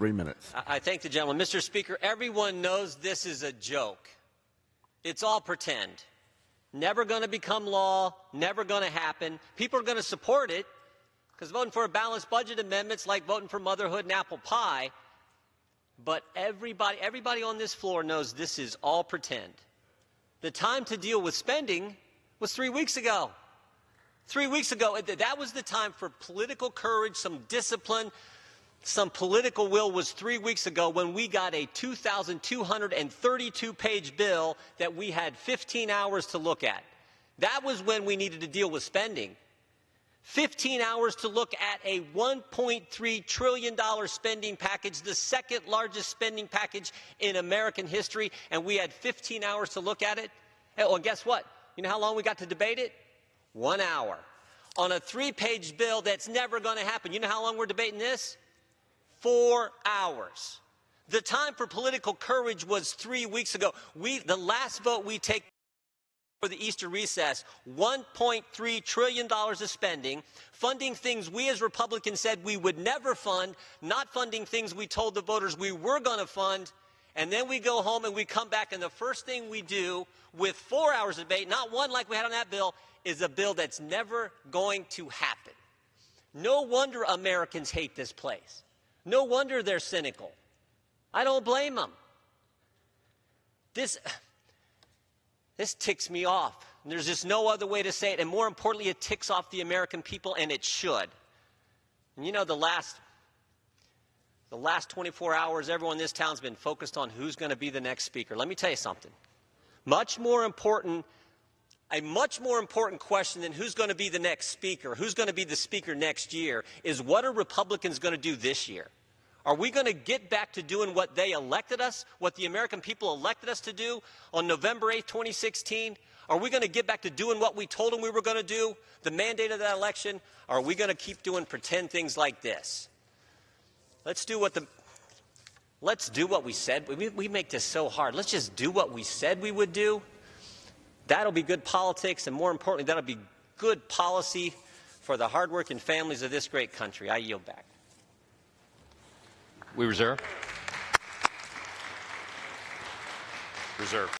3 minutes. I thank the gentleman. Mr. Speaker, everyone knows this is a joke. It's all pretend. Never going to become law, never going to happen. People are going to support it because voting for a balanced budget amendment's like voting for motherhood and apple pie. But everybody on this floor knows this is all pretend. The time to deal with spending was 3 weeks ago. 3 weeks ago, that was the time for political courage, some discipline, some political will was 3 weeks ago when we got a 2,232-page bill that we had 15 hours to look at. That was when we needed to deal with spending. 15 hours to look at a $1.3 trillion spending package, the second largest spending package in American history, and we had 15 hours to look at it. Oh, and guess what? You know how long we got to debate it? 1 hour. On a 3-page bill that's never going to happen. You know how long we're debating this? 4 hours. The time for political courage was 3 weeks ago. The last vote we take for the Easter recess, $1.3 trillion of spending, funding things we as Republicans said we would never fund, not funding things we told the voters we were going to fund, and then we go home and we come back and the first thing we do with 4 hours of debate, not one like we had on that bill, is a bill that's never going to happen. No wonder Americans hate this place. No wonder they're cynical. I don't blame them. This ticks me off. There's just no other way to say it. And more importantly, it ticks off the American people, and it should. And you know, the last 24 hours, everyone in this town's been focused on who's going to be the next speaker. Let me tell you something. A much more important question than who's going to be the next speaker, who's going to be the speaker next year, is what are Republicans going to do this year? Are we going to get back to doing what they elected us, what the American people elected us to do on November 8th, 2016? Are we going to get back to doing what we told them we were going to do, the mandate of that election? Or are we going to keep doing pretend things like this? Let's do what we said. We make this so hard. Let's just do what we said we would do. That'll be good politics, and more importantly, that'll be good policy for the hardworking families of this great country. I yield back. We reserve. Reserve.